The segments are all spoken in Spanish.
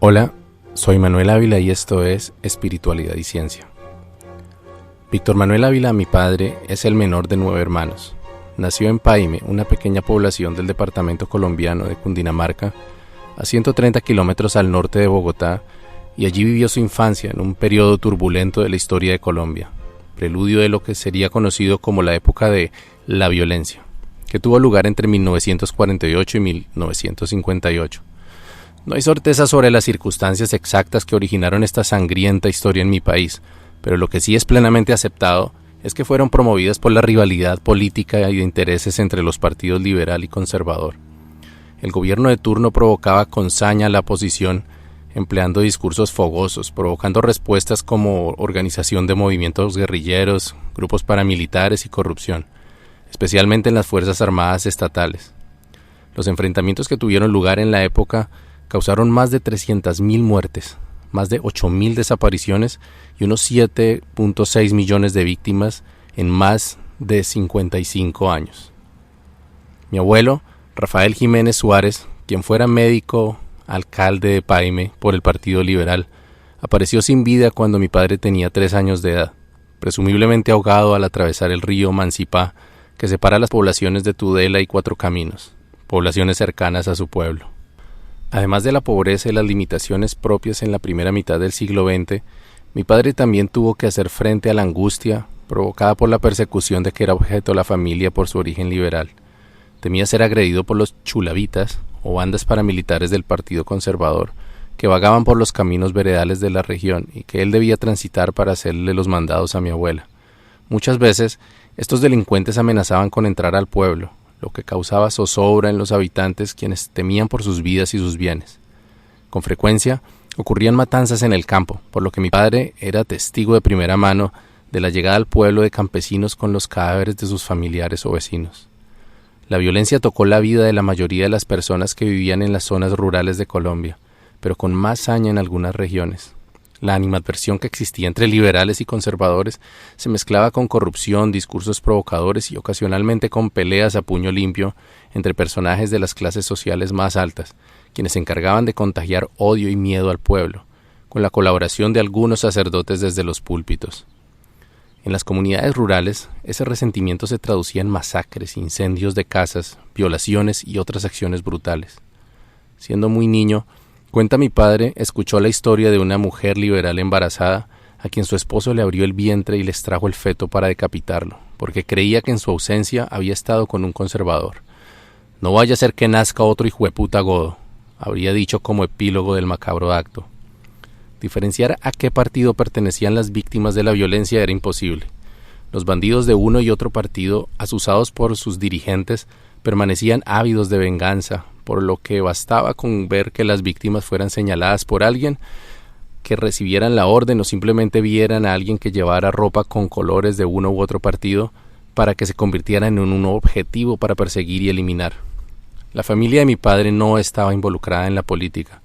Hola, soy Manuel Ávila y esto es Espiritualidad y Ciencia. Víctor Manuel Ávila, mi padre, es el menor de 9 hermanos. Nació en Paime, una pequeña población del departamento colombiano de Cundinamarca, a 130 kilómetros al norte de Bogotá, y allí vivió su infancia en un periodo turbulento de la historia de Colombia, preludio de lo que sería conocido como la época de la violencia, que tuvo lugar entre 1948 y 1958. No hay certeza sobre las circunstancias exactas que originaron esta sangrienta historia en mi país, pero lo que sí es plenamente aceptado es que fueron promovidas por la rivalidad política y de intereses entre los partidos liberal y conservador. El gobierno de turno provocaba con saña la oposición, empleando discursos fogosos, provocando respuestas como organización de movimientos guerrilleros, grupos paramilitares y corrupción, especialmente en las Fuerzas Armadas estatales. Los enfrentamientos que tuvieron lugar en la época causaron más de 300.000 muertes, más de 8.000 desapariciones y unos 7.6 millones de víctimas en más de 55 años. Mi abuelo, Rafael Jiménez Suárez, quien fuera médico, alcalde de Paime por el Partido Liberal, apareció sin vida cuando mi padre tenía 3 años de edad, presumiblemente ahogado al atravesar el río Mansipá, que separa las poblaciones de Tudela y Cuatro Caminos, poblaciones cercanas a su pueblo. Además de la pobreza y las limitaciones propias en la primera mitad del siglo XX, mi padre también tuvo que hacer frente a la angustia provocada por la persecución de que era objeto la familia por su origen liberal. Temía ser agredido por los chulavitas o bandas paramilitares del Partido Conservador que vagaban por los caminos veredales de la región y que él debía transitar para hacerle los mandados a mi abuela. Muchas veces, estos delincuentes amenazaban con entrar al pueblo, lo que causaba zozobra en los habitantes, quienes temían por sus vidas y sus bienes. Con frecuencia ocurrían matanzas en el campo, por lo que mi padre era testigo de primera mano de la llegada al pueblo de campesinos con los cadáveres de sus familiares o vecinos. La violencia tocó la vida de la mayoría de las personas que vivían en las zonas rurales de Colombia, pero con más saña en algunas regiones. La animadversión que existía entre liberales y conservadores se mezclaba con corrupción, discursos provocadores y ocasionalmente con peleas a puño limpio entre personajes de las clases sociales más altas, quienes se encargaban de contagiar odio y miedo al pueblo, con la colaboración de algunos sacerdotes desde los púlpitos. En las comunidades rurales, ese resentimiento se traducía en masacres, incendios de casas, violaciones y otras acciones brutales. Siendo muy niño, cuenta mi padre, escuchó la historia de una mujer liberal embarazada a quien su esposo le abrió el vientre y le extrajo el feto para decapitarlo, porque creía que en su ausencia había estado con un conservador. «No vaya a ser que nazca otro hijueputa godo», habría dicho como epílogo del macabro acto. Diferenciar a qué partido pertenecían las víctimas de la violencia era imposible. Los bandidos de uno y otro partido, asusados por sus dirigentes, permanecían ávidos de venganza, por lo que bastaba con ver que las víctimas fueran señaladas por alguien, que recibieran la orden o simplemente vieran a alguien que llevara ropa con colores de uno u otro partido para que se convirtieran en un objetivo para perseguir y eliminar. La familia de mi padre no estaba involucrada en la política,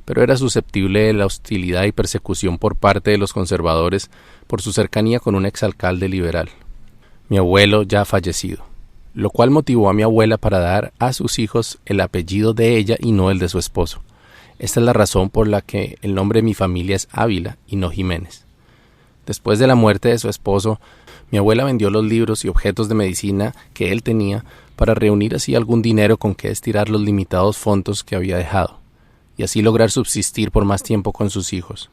pero era susceptible de la hostilidad y persecución por parte de los conservadores por su cercanía con un exalcalde liberal, mi abuelo ya fallecido, lo cual motivó a mi abuela para dar a sus hijos el apellido de ella y no el de su esposo. Esta es la razón por la que el nombre de mi familia es Ávila y no Jiménez. Después de la muerte de su esposo, mi abuela vendió los libros y objetos de medicina que él tenía para reunir así algún dinero con que estirar los limitados fondos que había dejado, y así lograr subsistir por más tiempo con sus hijos.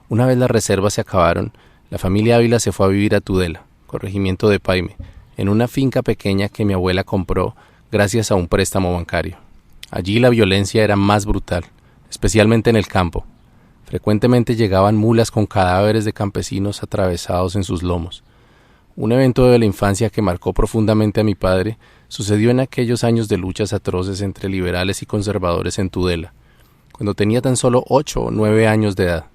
Una vez las reservas se acabaron, la familia Ávila se fue a vivir a Tudela, corregimiento de Paime, en una finca pequeña que mi abuela compró gracias a un préstamo bancario. Allí la violencia era más brutal, especialmente en el campo. Frecuentemente llegaban mulas con cadáveres de campesinos atravesados en sus lomos. Un evento de la infancia que marcó profundamente a mi padre sucedió en aquellos años de luchas atroces entre liberales y conservadores en Tudela, cuando tenía tan solo 8 o 9 años de edad.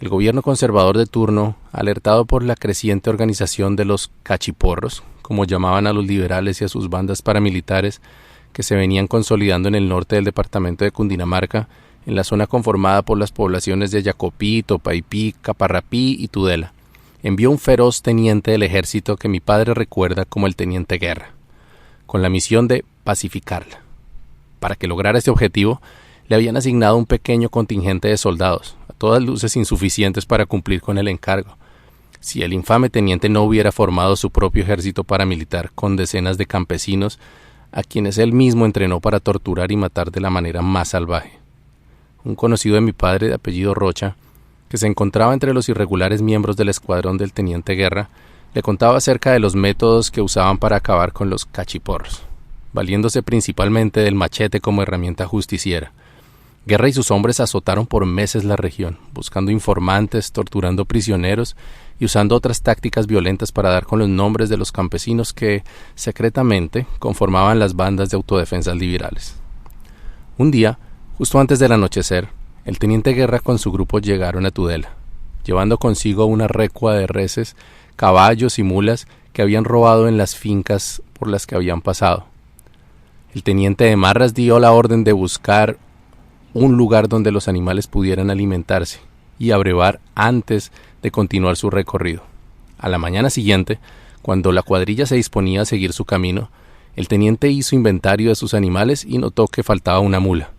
El gobierno conservador de turno, alertado por la creciente organización de los cachiporros, como llamaban a los liberales y a sus bandas paramilitares, que se venían consolidando en el norte del departamento de Cundinamarca, en la zona conformada por las poblaciones de Yacopí, Topaipí, Caparrapí y Tudela, envió un feroz teniente del ejército que mi padre recuerda como el Teniente Guerra, con la misión de pacificarla. Para que lograra este objetivo, le habían asignado un pequeño contingente de soldados, a todas luces insuficientes para cumplir con el encargo. Si el infame teniente no hubiera formado su propio ejército paramilitar con decenas de campesinos, a quienes él mismo entrenó para torturar y matar de la manera más salvaje. Un conocido de mi padre, de apellido Rocha, que se encontraba entre los irregulares miembros del escuadrón del teniente Guerra, le contaba acerca de los métodos que usaban para acabar con los cachiporros, valiéndose principalmente del machete como herramienta justiciera. Guerra y sus hombres azotaron por meses la región, buscando informantes, torturando prisioneros y usando otras tácticas violentas para dar con los nombres de los campesinos que, secretamente, conformaban las bandas de autodefensas liberales. Un día, justo antes del anochecer, el teniente Guerra con su grupo llegaron a Tudela, llevando consigo una recua de reses, caballos y mulas que habían robado en las fincas por las que habían pasado. El teniente de Marras dio la orden de buscar un lugar donde los animales pudieran alimentarse y abrevar antes de continuar su recorrido. A la mañana siguiente, cuando la cuadrilla se disponía a seguir su camino, el teniente hizo inventario de sus animales y notó que faltaba una mula.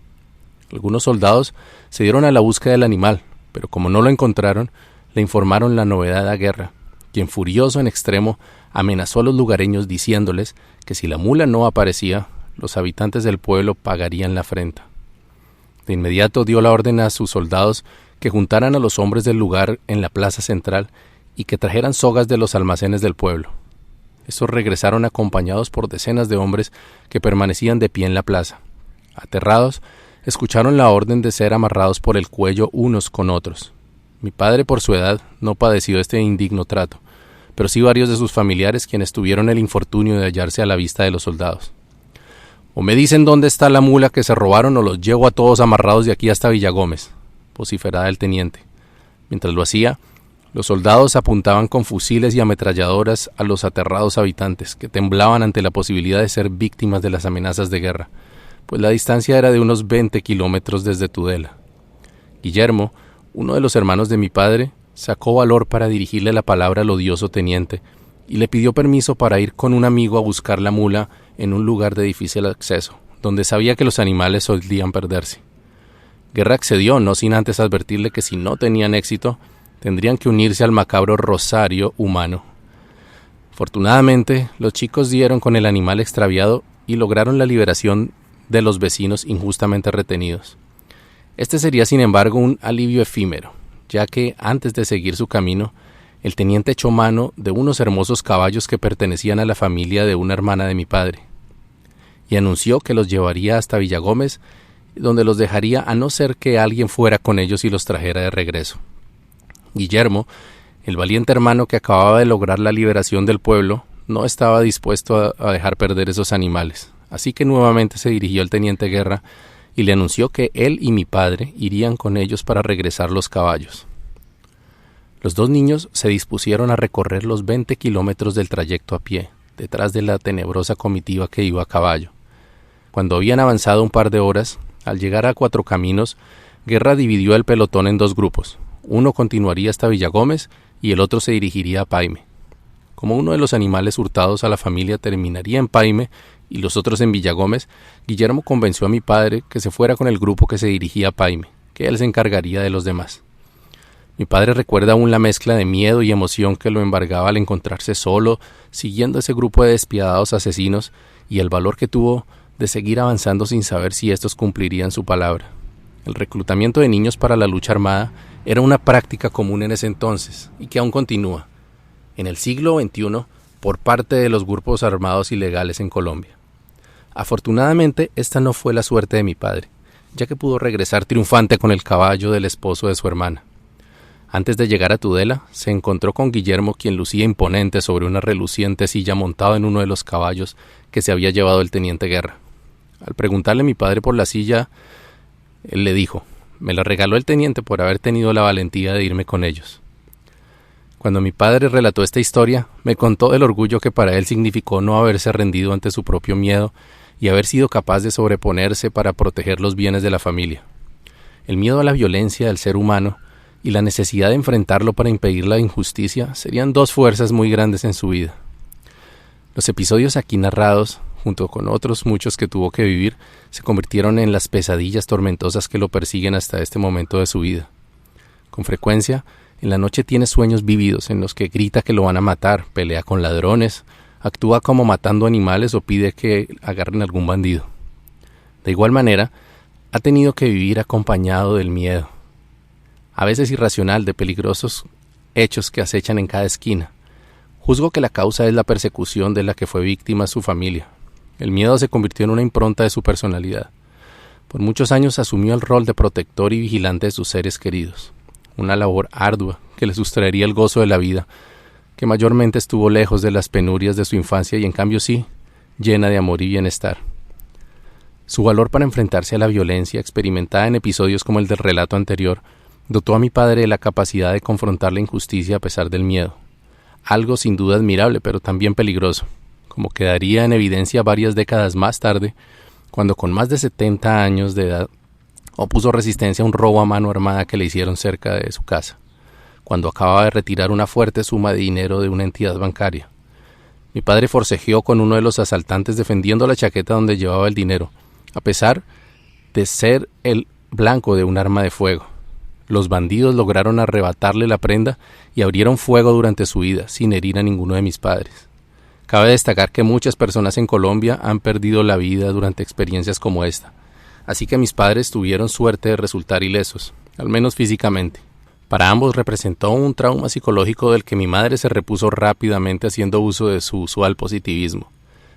Algunos soldados se dieron a la búsqueda del animal, pero como no lo encontraron, le informaron la novedad a Guerra, quien furioso en extremo amenazó a los lugareños diciéndoles que si la mula no aparecía, los habitantes del pueblo pagarían la afrenta. De inmediato dio la orden a sus soldados que juntaran a los hombres del lugar en la plaza central y que trajeran sogas de los almacenes del pueblo. Estos regresaron acompañados por decenas de hombres que permanecían de pie en la plaza. Aterrados, escucharon la orden de ser amarrados por el cuello unos con otros. Mi padre, por su edad, no padeció este indigno trato, pero sí varios de sus familiares quienes tuvieron el infortunio de hallarse a la vista de los soldados. «O me dicen dónde está la mula que se robaron o los llevo a todos amarrados de aquí hasta Villagómez», vociferaba el teniente. Mientras lo hacía, los soldados apuntaban con fusiles y ametralladoras a los aterrados habitantes, que temblaban ante la posibilidad de ser víctimas de las amenazas de guerra, pues la distancia era de unos 20 kilómetros desde Tudela. Guillermo, uno de los hermanos de mi padre, sacó valor para dirigirle la palabra al odioso teniente y le pidió permiso para ir con un amigo a buscar la mula en un lugar de difícil acceso, donde sabía que los animales solían perderse. Guerra accedió, no sin antes advertirle que si no tenían éxito, tendrían que unirse al macabro rosario humano. Afortunadamente, los chicos dieron con el animal extraviado y lograron la liberación de los vecinos injustamente retenidos. Este sería, sin embargo, un alivio efímero, ya que, antes de seguir su camino, el teniente echó mano de unos hermosos caballos que pertenecían a la familia de una hermana de mi padre, y anunció que los llevaría hasta Villagómez, donde los dejaría a no ser que alguien fuera con ellos y los trajera de regreso. Guillermo, el valiente hermano que acababa de lograr la liberación del pueblo, no estaba dispuesto a dejar perder esos animales, así que nuevamente se dirigió al teniente Guerra y le anunció que él y mi padre irían con ellos para regresar los caballos. Los dos niños se dispusieron a recorrer los 20 kilómetros del trayecto a pie, detrás de la tenebrosa comitiva que iba a caballo. Cuando habían avanzado un par de horas, al llegar a Cuatro Caminos, Guerra dividió el pelotón en dos grupos. Uno continuaría hasta Villagómez y el otro se dirigiría a Paime. Como uno de los animales hurtados a la familia terminaría en Paime y los otros en Villagómez, Guillermo convenció a mi padre que se fuera con el grupo que se dirigía a Paime, que él se encargaría de los demás. Mi padre recuerda aún la mezcla de miedo y emoción que lo embargaba al encontrarse solo, siguiendo ese grupo de despiadados asesinos, y el valor que tuvo de seguir avanzando sin saber si estos cumplirían su palabra. El reclutamiento de niños para la lucha armada era una práctica común en ese entonces, y que aún continúa, en el siglo XXI, por parte de los grupos armados ilegales en Colombia. Afortunadamente, esta no fue la suerte de mi padre, ya que pudo regresar triunfante con el caballo del esposo de su hermana. Antes de llegar a Tudela, se encontró con Guillermo, quien lucía imponente sobre una reluciente silla montado en uno de los caballos que se había llevado el teniente Guerra. Al preguntarle a mi padre por la silla, él le dijo: «Me la regaló el teniente por haber tenido la valentía de irme con ellos». Cuando mi padre relató esta historia, me contó del orgullo que para él significó no haberse rendido ante su propio miedo y haber sido capaz de sobreponerse para proteger los bienes de la familia. El miedo a la violencia del ser humano y la necesidad de enfrentarlo para impedir la injusticia serían dos fuerzas muy grandes en su vida. Los episodios aquí narrados junto con otros muchos que tuvo que vivir, se convirtieron en las pesadillas tormentosas que lo persiguen hasta este momento de su vida. Con frecuencia, en la noche tiene sueños vívidos en los que grita que lo van a matar, pelea con ladrones, actúa como matando animales o pide que agarren a algún bandido. De igual manera, ha tenido que vivir acompañado del miedo, a veces irracional, de peligrosos hechos que acechan en cada esquina. Juzgo que la causa es la persecución de la que fue víctima su familia. El miedo se convirtió en una impronta de su personalidad. Por muchos años asumió el rol de protector y vigilante de sus seres queridos, una labor ardua que le sustraería el gozo de la vida, que mayormente estuvo lejos de las penurias de su infancia y en cambio sí, llena de amor y bienestar. Su valor para enfrentarse a la violencia, experimentada en episodios como el del relato anterior, dotó a mi padre de la capacidad de confrontar la injusticia a pesar del miedo. Algo sin duda admirable, pero también peligroso, como quedaría en evidencia varias décadas más tarde, cuando con más de 70 años de edad opuso resistencia a un robo a mano armada que le hicieron cerca de su casa, cuando acababa de retirar una fuerte suma de dinero de una entidad bancaria. Mi padre forcejeó con uno de los asaltantes defendiendo la chaqueta donde llevaba el dinero, a pesar de ser el blanco de un arma de fuego. Los bandidos lograron arrebatarle la prenda y abrieron fuego durante su huida, sin herir a ninguno de mis padres. Cabe destacar que muchas personas en Colombia han perdido la vida durante experiencias como esta, así que mis padres tuvieron suerte de resultar ilesos, al menos físicamente. Para ambos representó un trauma psicológico del que mi madre se repuso rápidamente haciendo uso de su usual positivismo,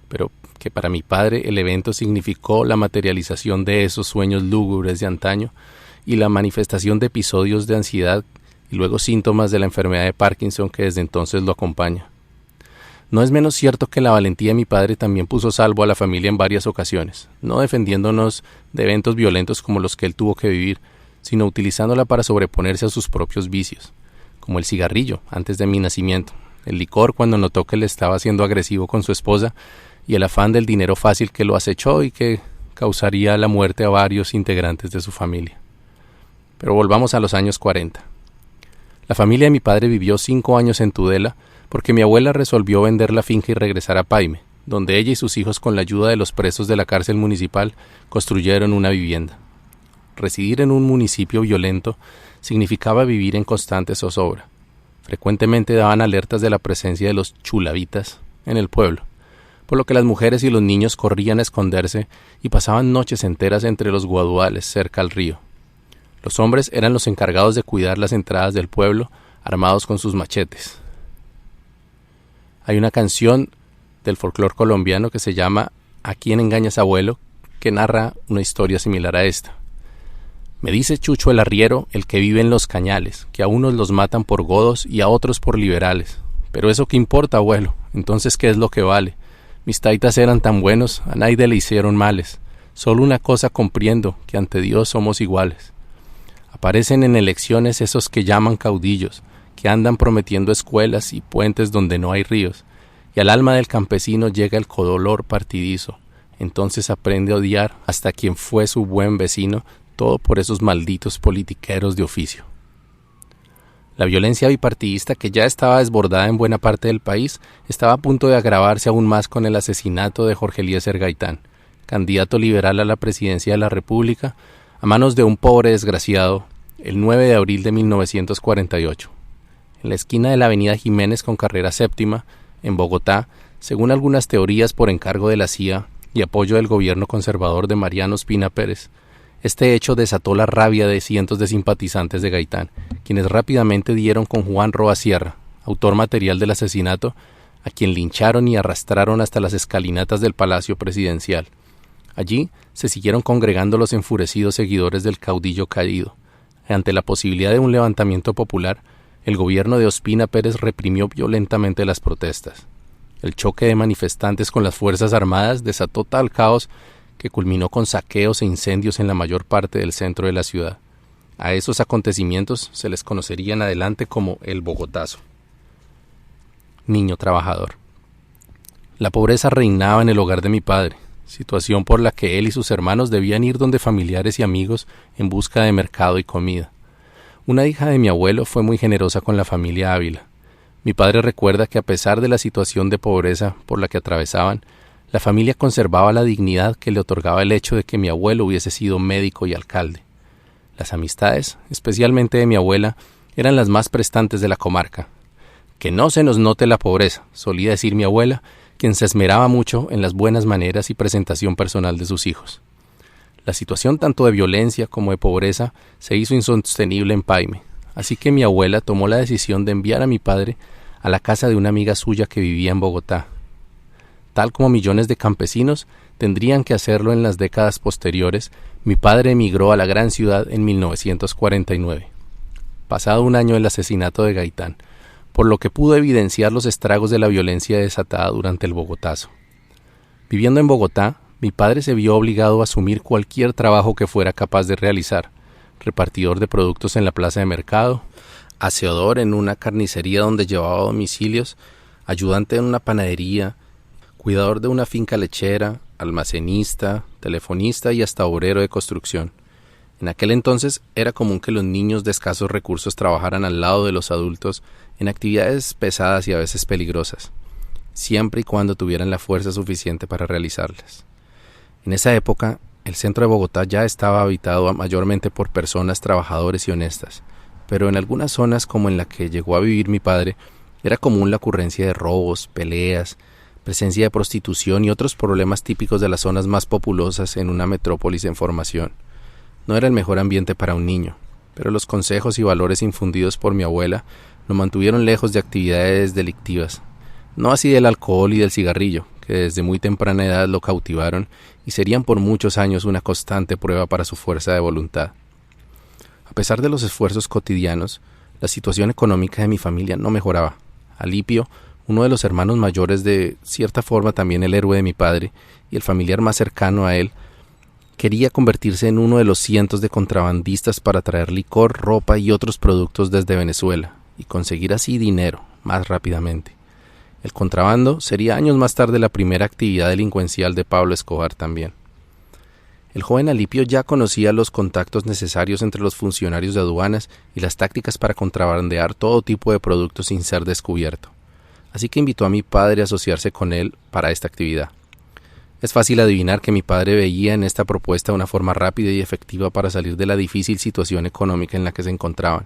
pero que para mi padre el evento significó la materialización de esos sueños lúgubres de antaño y la manifestación de episodios de ansiedad y luego síntomas de la enfermedad de Parkinson que desde entonces lo acompaña. No es menos cierto que la valentía de mi padre también puso salvo a la familia en varias ocasiones, no defendiéndonos de eventos violentos como los que él tuvo que vivir, sino utilizándola para sobreponerse a sus propios vicios, como el cigarrillo antes de mi nacimiento, el licor cuando notó que le estaba siendo agresivo con su esposa y el afán del dinero fácil que lo acechó y que causaría la muerte a varios integrantes de su familia. Pero volvamos a los años 40. La familia de mi padre vivió 5 años en Tudela porque mi abuela resolvió vender la finca y regresar a Paime, donde ella y sus hijos, con la ayuda de los presos de la cárcel municipal, construyeron una vivienda. Residir en un municipio violento significaba vivir en constante zozobra. Frecuentemente daban alertas de la presencia de los chulavitas en el pueblo, por lo que las mujeres y los niños corrían a esconderse y pasaban noches enteras entre los guaduales cerca al río. Los hombres eran los encargados de cuidar las entradas del pueblo, armados con sus machetes. Hay una canción del folclore colombiano que se llama ¿A quién engañas, abuelo?, que narra una historia similar a esta. Me dice Chucho el arriero, el que vive en los cañales, que a unos los matan por godos y a otros por liberales. Pero eso qué importa, abuelo, entonces ¿qué es lo que vale? Mis taitas eran tan buenos, a nadie le hicieron males. Solo una cosa comprendo, que ante Dios somos iguales. Aparecen en elecciones esos que llaman caudillos, que andan prometiendo escuelas y puentes donde no hay ríos, y al alma del campesino llega el codolor partidizo. Entonces aprende a odiar hasta quien fue su buen vecino, todo por esos malditos politiqueros de oficio. La violencia bipartidista, que ya estaba desbordada en buena parte del país, estaba a punto de agravarse aún más con el asesinato de Jorge Eliezer Gaitán, candidato liberal a la presidencia de la República, a manos de un pobre desgraciado, el 9 de abril de 1948. En la esquina de la avenida Jiménez con carrera séptima, en Bogotá, según algunas teorías por encargo de la CIA y apoyo del gobierno conservador de Mariano Ospina Pérez, este hecho desató la rabia de cientos de simpatizantes de Gaitán, quienes rápidamente dieron con Juan Roa Sierra, autor material del asesinato, a quien lincharon y arrastraron hasta las escalinatas del Palacio Presidencial. Allí se siguieron congregando los enfurecidos seguidores del caudillo caído. Ante la posibilidad de un levantamiento popular, el gobierno de Ospina Pérez reprimió violentamente las protestas. El choque de manifestantes con las Fuerzas Armadas desató tal caos que culminó con saqueos e incendios en la mayor parte del centro de la ciudad. A esos acontecimientos se les conocería en adelante como el Bogotazo. Niño trabajador. La pobreza reinaba en el hogar de mi padre, situación por la que él y sus hermanos debían ir donde familiares y amigos en busca de mercado y comida. Una hija de mi abuelo fue muy generosa con la familia Ávila. Mi padre recuerda que a pesar de la situación de pobreza por la que atravesaban, la familia conservaba la dignidad que le otorgaba el hecho de que mi abuelo hubiese sido médico y alcalde. Las amistades, especialmente de mi abuela, eran las más prestantes de la comarca. Que no se nos note la pobreza, solía decir mi abuela, quien se esmeraba mucho en las buenas maneras y presentación personal de sus hijos. La situación tanto de violencia como de pobreza se hizo insostenible en Paime, así que mi abuela tomó la decisión de enviar a mi padre a la casa de una amiga suya que vivía en Bogotá. Tal como millones de campesinos tendrían que hacerlo en las décadas posteriores, mi padre emigró a la gran ciudad en 1949, pasado un año del asesinato de Gaitán, por lo que pudo evidenciar los estragos de la violencia desatada durante el Bogotazo. Viviendo en Bogotá, mi padre se vio obligado a asumir cualquier trabajo que fuera capaz de realizar: repartidor de productos en la plaza de mercado, aseador en una carnicería donde llevaba domicilios, ayudante en una panadería, cuidador de una finca lechera, almacenista, telefonista y hasta obrero de construcción. En aquel entonces era común que los niños de escasos recursos trabajaran al lado de los adultos en actividades pesadas y a veces peligrosas, siempre y cuando tuvieran la fuerza suficiente para realizarlas. En esa época, el centro de Bogotá ya estaba habitado mayormente por personas trabajadoras y honestas, pero en algunas zonas como en la que llegó a vivir mi padre, era común la ocurrencia de robos, peleas, presencia de prostitución y otros problemas típicos de las zonas más populosas en una metrópolis en formación. No era el mejor ambiente para un niño, pero los consejos y valores infundidos por mi abuela lo mantuvieron lejos de actividades delictivas. No así del alcohol y del cigarrillo, que desde muy temprana edad lo cautivaron y serían por muchos años una constante prueba para su fuerza de voluntad. A pesar de los esfuerzos cotidianos, la situación económica de mi familia no mejoraba. Alipio, uno de los hermanos mayores, de cierta forma también el héroe de mi padre y el familiar más cercano a él, quería convertirse en uno de los cientos de contrabandistas para traer licor, ropa y otros productos desde Venezuela y conseguir así dinero más rápidamente. El contrabando sería años más tarde la primera actividad delincuencial de Pablo Escobar también. El joven Alipio ya conocía los contactos necesarios entre los funcionarios de aduanas y las tácticas para contrabandear todo tipo de productos sin ser descubierto. Así que invitó a mi padre a asociarse con él para esta actividad. Es fácil adivinar que mi padre veía en esta propuesta una forma rápida y efectiva para salir de la difícil situación económica en la que se encontraban,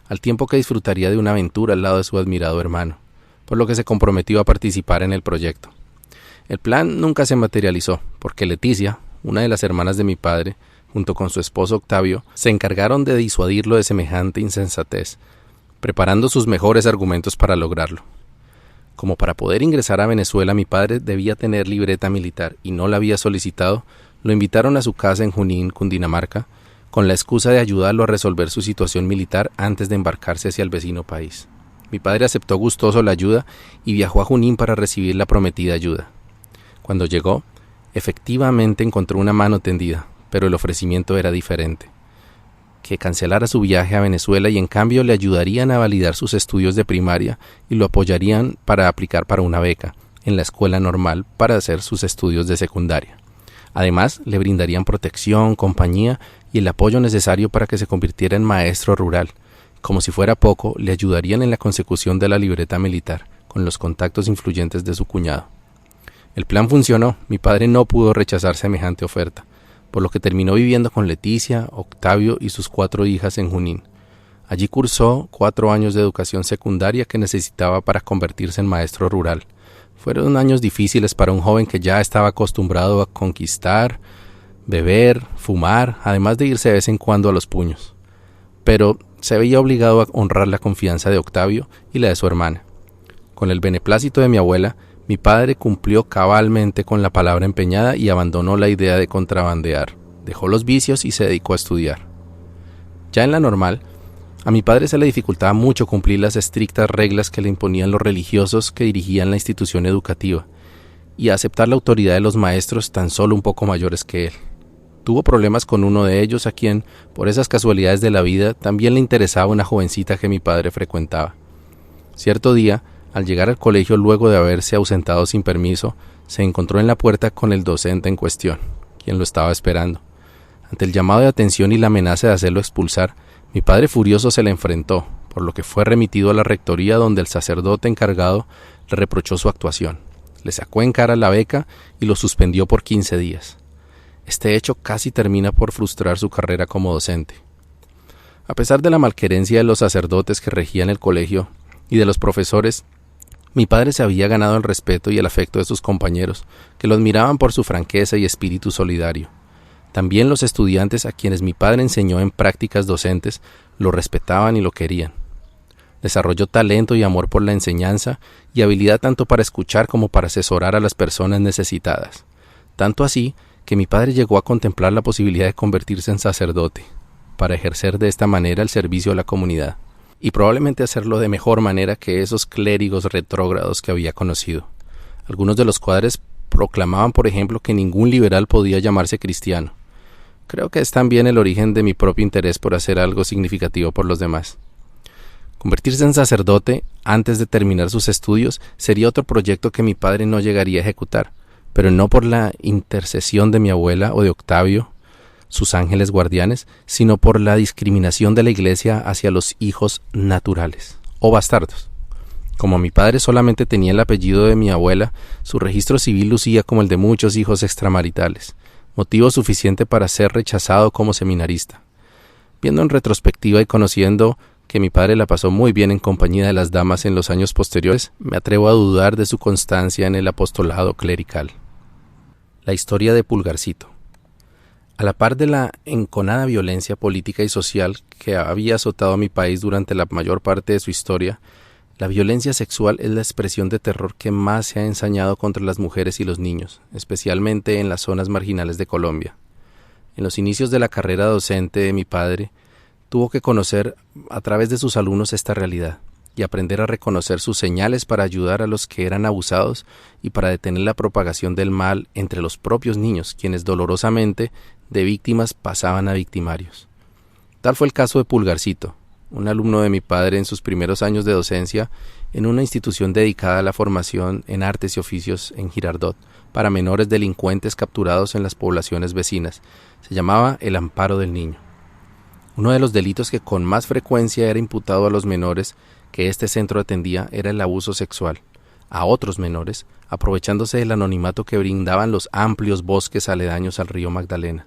al tiempo que disfrutaría de una aventura al lado de su admirado hermano, por lo que se comprometió a participar en el proyecto. El plan nunca se materializó, porque Leticia, una de las hermanas de mi padre, junto con su esposo Octavio, se encargaron de disuadirlo de semejante insensatez, preparando sus mejores argumentos para lograrlo. Como para poder ingresar a Venezuela mi padre debía tener libreta militar y no la había solicitado, lo invitaron a su casa en Junín, Cundinamarca, con la excusa de ayudarlo a resolver su situación militar antes de embarcarse hacia el vecino país. Mi padre aceptó gustoso la ayuda y viajó a Junín para recibir la prometida ayuda. Cuando llegó, efectivamente encontró una mano tendida, pero el ofrecimiento era diferente: que cancelara su viaje a Venezuela y en cambio le ayudarían a validar sus estudios de primaria y lo apoyarían para aplicar para una beca en la escuela normal para hacer sus estudios de secundaria. Además, le brindarían protección, compañía y el apoyo necesario para que se convirtiera en maestro rural. Como si fuera poco, le ayudarían en la consecución de la libreta militar, con los contactos influyentes de su cuñado. El plan funcionó, mi padre no pudo rechazar semejante oferta, por lo que terminó viviendo con Leticia, Octavio y sus 4 hijas en Junín. Allí cursó 4 años de educación secundaria que necesitaba para convertirse en maestro rural. Fueron años difíciles para un joven que ya estaba acostumbrado a conquistar, beber, fumar, además de irse de vez en cuando a los puños. Pero se veía obligado a honrar la confianza de Octavio y la de su hermana. Con el beneplácito de mi abuela, mi padre cumplió cabalmente con la palabra empeñada y abandonó la idea de contrabandear. Dejó los vicios y se dedicó a estudiar. Ya en la normal, a mi padre se le dificultaba mucho cumplir las estrictas reglas que le imponían los religiosos que dirigían la institución educativa y a aceptar la autoridad de los maestros tan solo un poco mayores que él. Tuvo problemas con uno de ellos, a quien, por esas casualidades de la vida, también le interesaba una jovencita que mi padre frecuentaba. Cierto día, al llegar al colegio luego de haberse ausentado sin permiso, se encontró en la puerta con el docente en cuestión, quien lo estaba esperando. Ante el llamado de atención y la amenaza de hacerlo expulsar, mi padre furioso se le enfrentó, por lo que fue remitido a la rectoría, donde el sacerdote encargado le reprochó su actuación. le sacó en cara la beca y lo suspendió por 15 días. Este hecho casi termina por frustrar su carrera como docente. A pesar de la malquerencia de los sacerdotes que regían el colegio y de los profesores, mi padre se había ganado el respeto y el afecto de sus compañeros, que lo admiraban por su franqueza y espíritu solidario. También los estudiantes a quienes mi padre enseñó en prácticas docentes lo respetaban y lo querían. Desarrolló talento y amor por la enseñanza y habilidad tanto para escuchar como para asesorar a las personas necesitadas. Tanto así que mi padre llegó a contemplar la posibilidad de convertirse en sacerdote, para ejercer de esta manera el servicio a la comunidad, y probablemente hacerlo de mejor manera que esos clérigos retrógrados que había conocido. Algunos de los cuadres proclamaban, por ejemplo, que ningún liberal podía llamarse cristiano. Creo que es también el origen de mi propio interés por hacer algo significativo por los demás. Convertirse en sacerdote antes de terminar sus estudios sería otro proyecto que mi padre no llegaría a ejecutar, pero no por la intercesión de mi abuela o de Octavio, sus ángeles guardianes, sino por la discriminación de la Iglesia hacia los hijos naturales, o bastardos. Como mi padre solamente tenía el apellido de mi abuela, su registro civil lucía como el de muchos hijos extramaritales, motivo suficiente para ser rechazado como seminarista. Viendo en retrospectiva y conociendo que mi padre la pasó muy bien en compañía de las damas en los años posteriores, me atrevo a dudar de su constancia en el apostolado clerical. La historia de Pulgarcito. A la par de la enconada violencia política y social que había azotado a mi país durante la mayor parte de su historia, la violencia sexual es la expresión de terror que más se ha ensañado contra las mujeres y los niños, especialmente en las zonas marginales de Colombia. En los inicios de la carrera docente de mi padre, tuvo que conocer a través de sus alumnos esta realidad y aprender a reconocer sus señales para ayudar a los que eran abusados y para detener la propagación del mal entre los propios niños, quienes dolorosamente de víctimas pasaban a victimarios. Tal fue el caso de Pulgarcito, un alumno de mi padre en sus primeros años de docencia en una institución dedicada a la formación en artes y oficios en Girardot para menores delincuentes capturados en las poblaciones vecinas. Se llamaba el Amparo del Niño. Uno de los delitos que con más frecuencia era imputado a los menores que este centro atendía era el abuso sexual a otros menores, aprovechándose del anonimato que brindaban los amplios bosques aledaños al río Magdalena.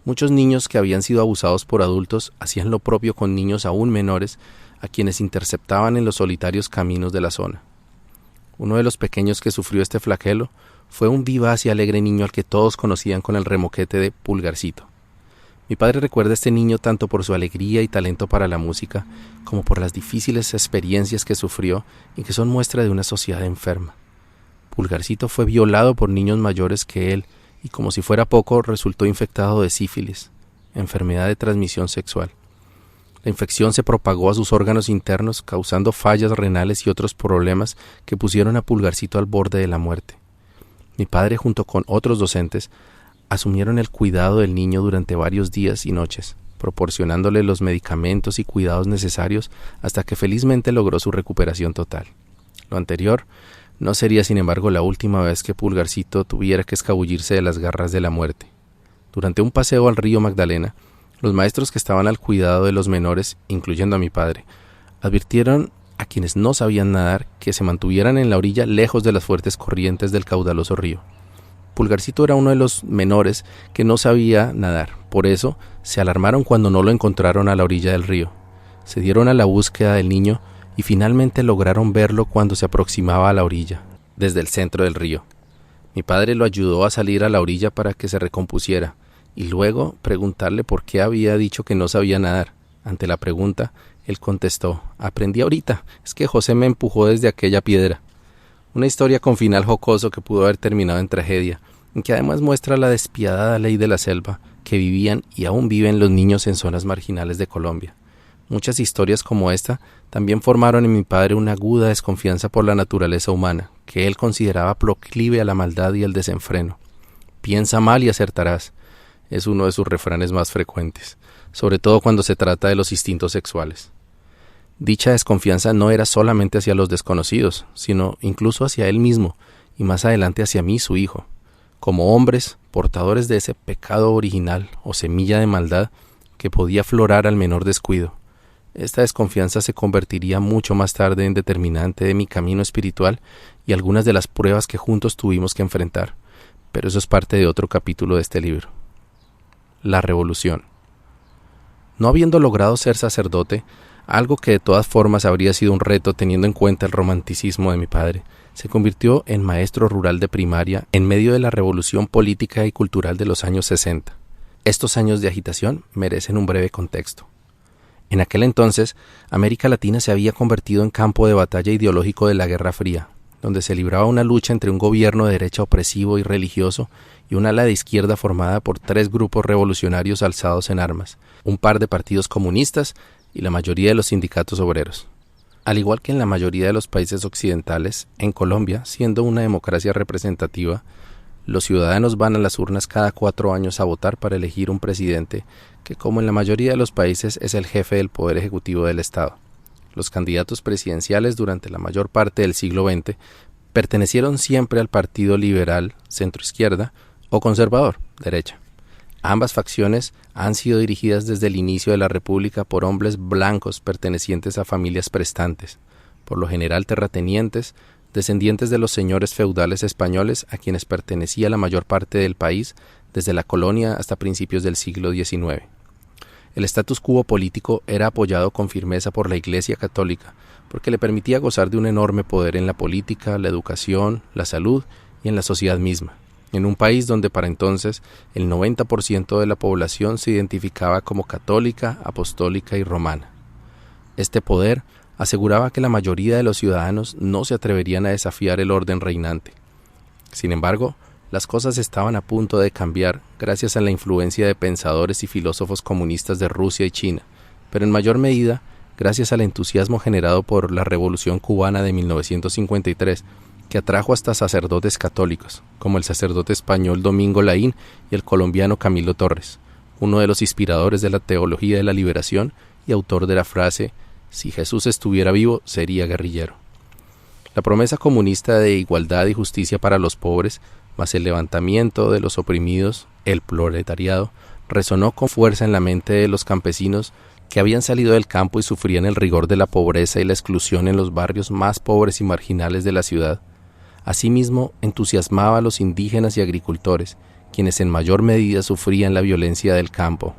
Muchos niños que habían sido abusados por adultos hacían lo propio con niños aún menores a quienes interceptaban en los solitarios caminos de la zona. Uno de los pequeños que sufrió este flagelo fue un vivaz y alegre niño al que todos conocían con el remoquete de Pulgarcito. Mi padre recuerda a este niño tanto por su alegría y talento para la música, como por las difíciles experiencias que sufrió y que son muestra de una sociedad enferma. Pulgarcito fue violado por niños mayores que él y, como si fuera poco, resultó infectado de sífilis, enfermedad de transmisión sexual. La infección se propagó a sus órganos internos, causando fallas renales y otros problemas que pusieron a Pulgarcito al borde de la muerte. Mi padre, junto con otros docentes, asumieron el cuidado del niño durante varios días y noches, proporcionándole los medicamentos y cuidados necesarios hasta que felizmente logró su recuperación total. Lo anterior no sería, sin embargo, la última vez que Pulgarcito tuviera que escabullirse de las garras de la muerte. Durante un paseo al río Magdalena, los maestros que estaban al cuidado de los menores, incluyendo a mi padre, advirtieron a quienes no sabían nadar que se mantuvieran en la orilla lejos de las fuertes corrientes del caudaloso río. Pulgarcito era uno de los menores que no sabía nadar, por eso se alarmaron cuando no lo encontraron a la orilla del río. Se dieron a la búsqueda del niño y finalmente lograron verlo cuando se aproximaba a la orilla, desde el centro del río. Mi padre lo ayudó a salir a la orilla para que se recompusiera y luego preguntarle por qué había dicho que no sabía nadar. Ante la pregunta, él contestó: «Aprendí ahorita, es que José me empujó desde aquella piedra». Una historia con final jocoso que pudo haber terminado en tragedia, y que además muestra la despiadada ley de la selva que vivían y aún viven los niños en zonas marginales de Colombia. Muchas historias como esta también formaron en mi padre una aguda desconfianza por la naturaleza humana, que él consideraba proclive a la maldad y el desenfreno. «Piensa mal y acertarás» es uno de sus refranes más frecuentes, sobre todo cuando se trata de los instintos sexuales. Dicha desconfianza no era solamente hacia los desconocidos, sino incluso hacia él mismo, y más adelante hacia mí, su hijo. Como hombres, portadores de ese pecado original o semilla de maldad que podía aflorar al menor descuido. Esta desconfianza se convertiría mucho más tarde en determinante de mi camino espiritual y algunas de las pruebas que juntos tuvimos que enfrentar, pero eso es parte de otro capítulo de este libro. La revolución. No habiendo logrado ser sacerdote, algo que de todas formas habría sido un reto teniendo en cuenta el romanticismo de mi padre, se convirtió en maestro rural de primaria en medio de la revolución política y cultural de los años 60. Estos años de agitación merecen un breve contexto. En aquel entonces, América Latina se había convertido en campo de batalla ideológico de la Guerra Fría, donde se libraba una lucha entre un gobierno de derecha opresivo y religioso y un ala de izquierda formada por 3 grupos revolucionarios alzados en armas, un par de partidos comunistas y la mayoría de los sindicatos obreros. Al igual que en la mayoría de los países occidentales, en Colombia, siendo una democracia representativa, los ciudadanos van a las urnas cada 4 años a votar para elegir un presidente que, como en la mayoría de los países, es el jefe del poder ejecutivo del Estado. Los candidatos presidenciales durante la mayor parte del siglo XX pertenecieron siempre al partido liberal centroizquierda o conservador derecha. Ambas facciones han sido dirigidas desde el inicio de la República por hombres blancos pertenecientes a familias prestantes, por lo general terratenientes, descendientes de los señores feudales españoles a quienes pertenecía la mayor parte del país desde la colonia hasta principios del siglo XIX. El status quo político era apoyado con firmeza por la Iglesia Católica, porque le permitía gozar de un enorme poder en la política, la educación, la salud y en la sociedad misma, en un país donde para entonces el 90% de la población se identificaba como católica, apostólica y romana. Este poder aseguraba que la mayoría de los ciudadanos no se atreverían a desafiar el orden reinante. Sin embargo, las cosas estaban a punto de cambiar gracias a la influencia de pensadores y filósofos comunistas de Rusia y China, pero en mayor medida gracias al entusiasmo generado por la Revolución Cubana de 1953, que atrajo hasta sacerdotes católicos, como el sacerdote español Domingo Laín y el colombiano Camilo Torres, uno de los inspiradores de la teología de la liberación y autor de la frase «Si Jesús estuviera vivo, sería guerrillero». La promesa comunista de igualdad y justicia para los pobres, más el levantamiento de los oprimidos, el proletariado, resonó con fuerza en la mente de los campesinos que habían salido del campo y sufrían el rigor de la pobreza y la exclusión en los barrios más pobres y marginales de la ciudad. Asimismo, entusiasmaba a los indígenas y agricultores, quienes en mayor medida sufrían la violencia del campo.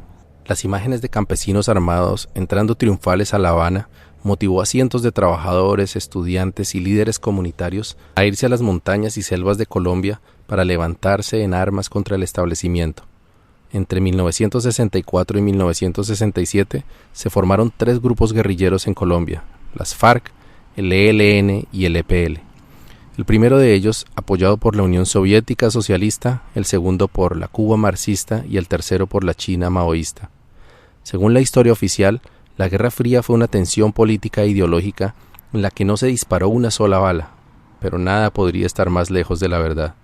Las imágenes de campesinos armados entrando triunfales a La Habana motivó a cientos de trabajadores, estudiantes y líderes comunitarios a irse a las montañas y selvas de Colombia para levantarse en armas contra el establecimiento. Entre 1964 y 1967 se formaron 3 grupos guerrilleros en Colombia, las FARC, el ELN y el EPL. El primero de ellos apoyado por la Unión Soviética Socialista, el segundo por la Cuba marxista y el tercero por la China maoísta. Según la historia oficial, la Guerra Fría fue una tensión política e ideológica en la que no se disparó una sola bala, pero nada podría estar más lejos de la verdad.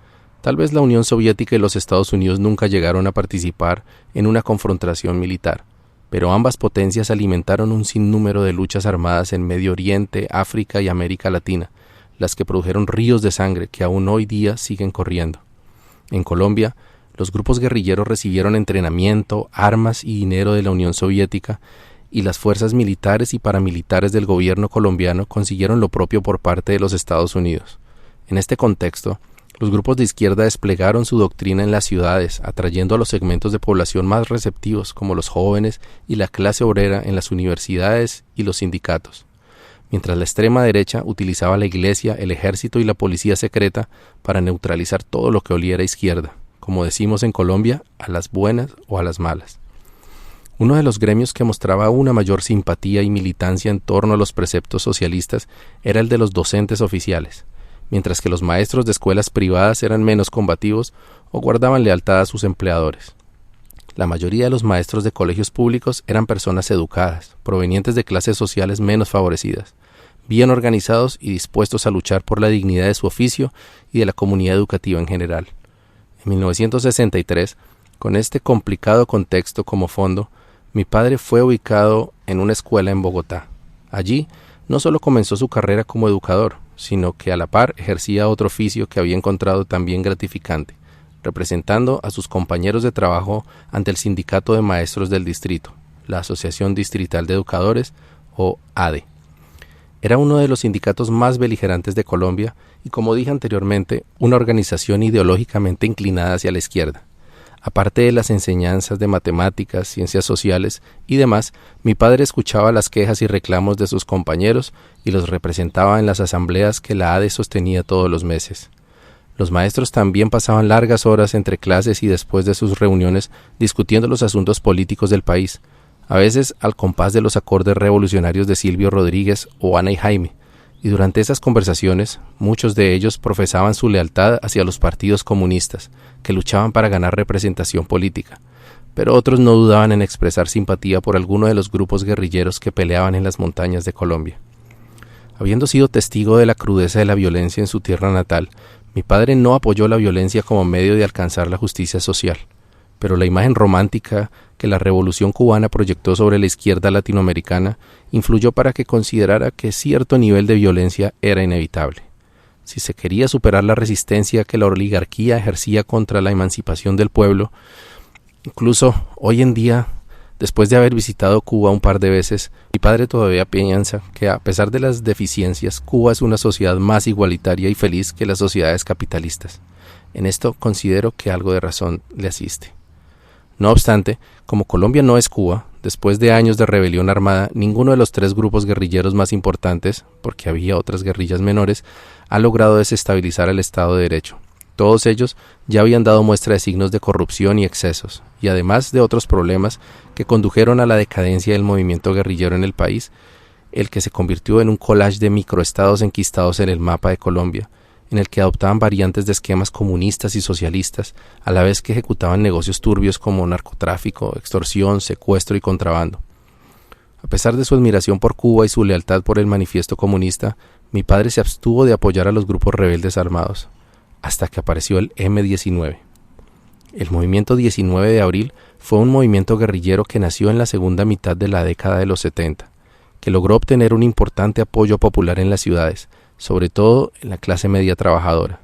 Tal vez la Unión Soviética y los Estados Unidos nunca llegaron a participar en una confrontación militar, pero ambas potencias alimentaron un sinnúmero de luchas armadas en Medio Oriente, África y América Latina, las que produjeron ríos de sangre que aún hoy día siguen corriendo. En Colombia, los grupos guerrilleros recibieron entrenamiento, armas y dinero de la Unión Soviética, y las fuerzas militares y paramilitares del gobierno colombiano consiguieron lo propio por parte de los Estados Unidos. En este contexto, los grupos de izquierda desplegaron su doctrina en las ciudades, atrayendo a los segmentos de población más receptivos como los jóvenes y la clase obrera en las universidades y los sindicatos, mientras la extrema derecha utilizaba la iglesia, el ejército y la policía secreta para neutralizar todo lo que oliera a izquierda, como decimos en Colombia, a las buenas o a las malas. Uno de los gremios que mostraba una mayor simpatía y militancia en torno a los preceptos socialistas era el de los docentes oficiales, mientras que los maestros de escuelas privadas eran menos combativos o guardaban lealtad a sus empleadores. La mayoría de los maestros de colegios públicos eran personas educadas, provenientes de clases sociales menos favorecidas, bien organizados y dispuestos a luchar por la dignidad de su oficio y de la comunidad educativa en general. En 1963, con este complicado contexto como fondo, mi padre fue ubicado en una escuela en Bogotá. Allí no solo comenzó su carrera como educador, sino que a la par ejercía otro oficio que había encontrado también gratificante, representando a sus compañeros de trabajo ante el sindicato de maestros del distrito, la Asociación Distrital de Educadores, o ADE. Era uno de los sindicatos más beligerantes de Colombia y, como dije anteriormente, una organización ideológicamente inclinada hacia la izquierda. Aparte de las enseñanzas de matemáticas, ciencias sociales y demás, mi padre escuchaba las quejas y reclamos de sus compañeros y los representaba en las asambleas que la ADE sostenía todos los meses. Los maestros también pasaban largas horas entre clases y después de sus reuniones discutiendo los asuntos políticos del país, a veces al compás de los acordes revolucionarios de Silvio Rodríguez o Ana y Jaime, y durante esas conversaciones muchos de ellos profesaban su lealtad hacia los partidos comunistas, que luchaban para ganar representación política, pero otros no dudaban en expresar simpatía por alguno de los grupos guerrilleros que peleaban en las montañas de Colombia. Habiendo sido testigo de la crudeza de la violencia en su tierra natal, mi padre no apoyó la violencia como medio de alcanzar la justicia social, pero la imagen romántica que la Revolución cubana proyectó sobre la izquierda latinoamericana influyó para que considerara que cierto nivel de violencia era inevitable. Si se quería superar la resistencia que la oligarquía ejercía contra la emancipación del pueblo, incluso hoy en día, después de haber visitado Cuba un par de veces, mi padre todavía piensa que a pesar de las deficiencias, Cuba es una sociedad más igualitaria y feliz que las sociedades capitalistas. En esto considero que algo de razón le asiste. No obstante, como Colombia no es Cuba, después de años de rebelión armada, ninguno de los tres grupos guerrilleros más importantes, porque había otras guerrillas menores, ha logrado desestabilizar el Estado de Derecho. Todos ellos ya habían dado muestra de signos de corrupción y excesos, y además de otros problemas que condujeron a la decadencia del movimiento guerrillero en el país, el que se convirtió en un collage de microestados enquistados en el mapa de Colombia, en el que adoptaban variantes de esquemas comunistas y socialistas, a la vez que ejecutaban negocios turbios como narcotráfico, extorsión, secuestro y contrabando. A pesar de su admiración por Cuba y su lealtad por el manifiesto comunista, mi padre se abstuvo de apoyar a los grupos rebeldes armados, hasta que apareció el M-19. El movimiento 19 de abril fue un movimiento guerrillero que nació en la segunda mitad de la década de los 70, que logró obtener un importante apoyo popular en las ciudades, sobre todo en la clase media trabajadora.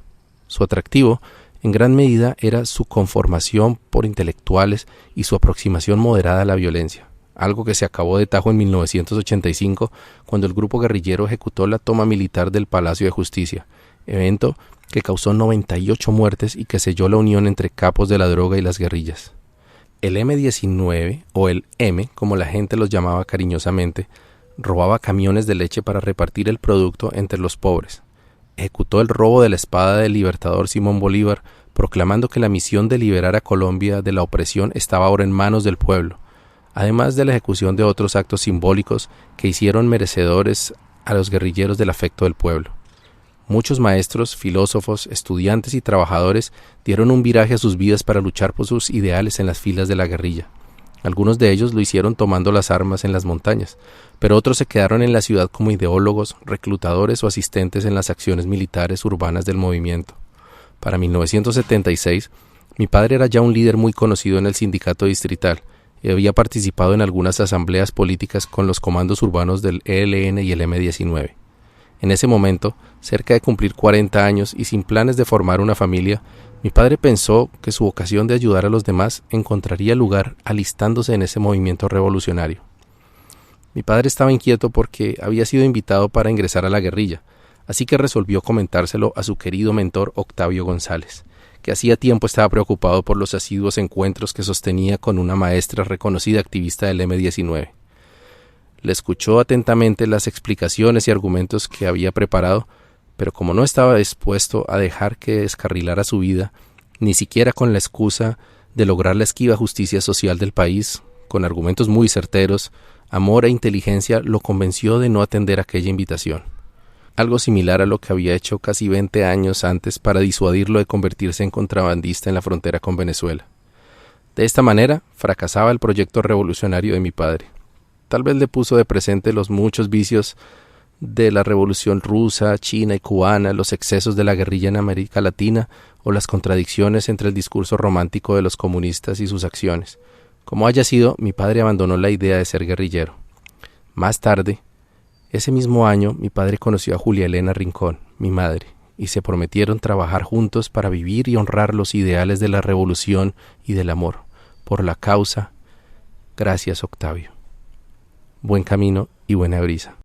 Su atractivo, en gran medida, era su conformación por intelectuales y su aproximación moderada a la violencia, algo que se acabó de tajo en 1985, cuando el grupo guerrillero ejecutó la toma militar del Palacio de Justicia, evento que causó 98 muertes y que selló la unión entre capos de la droga y las guerrillas. El M-19, o el M, como la gente los llamaba cariñosamente, robaba camiones de leche para repartir el producto entre los pobres. Ejecutó el robo de la espada del libertador Simón Bolívar, proclamando que la misión de liberar a Colombia de la opresión estaba ahora en manos del pueblo, además de la ejecución de otros actos simbólicos que hicieron merecedores a los guerrilleros del afecto del pueblo. Muchos maestros, filósofos, estudiantes y trabajadores dieron un viraje a sus vidas para luchar por sus ideales en las filas de la guerrilla. Algunos de ellos lo hicieron tomando las armas en las montañas, pero otros se quedaron en la ciudad como ideólogos, reclutadores o asistentes en las acciones militares urbanas del movimiento. Para 1976, mi padre era ya un líder muy conocido en el sindicato distrital y había participado en algunas asambleas políticas con los comandos urbanos del ELN y el M-19. En ese momento, cerca de cumplir 40 años y sin planes de formar una familia, mi padre pensó que su vocación de ayudar a los demás encontraría lugar alistándose en ese movimiento revolucionario. Mi padre estaba inquieto porque había sido invitado para ingresar a la guerrilla, así que resolvió comentárselo a su querido mentor Octavio González, que hacía tiempo estaba preocupado por los asiduos encuentros que sostenía con una maestra reconocida activista del M-19. Le escuchó atentamente las explicaciones y argumentos que había preparado, pero como no estaba dispuesto a dejar que descarrilara su vida, ni siquiera con la excusa de lograr la esquiva justicia social del país, con argumentos muy certeros, amor e inteligencia lo convenció de no atender aquella invitación. Algo similar a lo que había hecho casi 20 años antes para disuadirlo de convertirse en contrabandista en la frontera con Venezuela. De esta manera, fracasaba el proyecto revolucionario de mi padre. Tal vez le puso de presente los muchos vicios de la revolución rusa, china y cubana, los excesos de la guerrilla en América Latina o las contradicciones entre el discurso romántico de los comunistas y sus acciones. Como haya sido, mi padre abandonó la idea de ser guerrillero. Más tarde, ese mismo año, mi padre conoció a Julia Elena Rincón, mi madre, y se prometieron trabajar juntos para vivir y honrar los ideales de la revolución y del amor, por la causa. Gracias, Octavio. buen camino y buena brisa.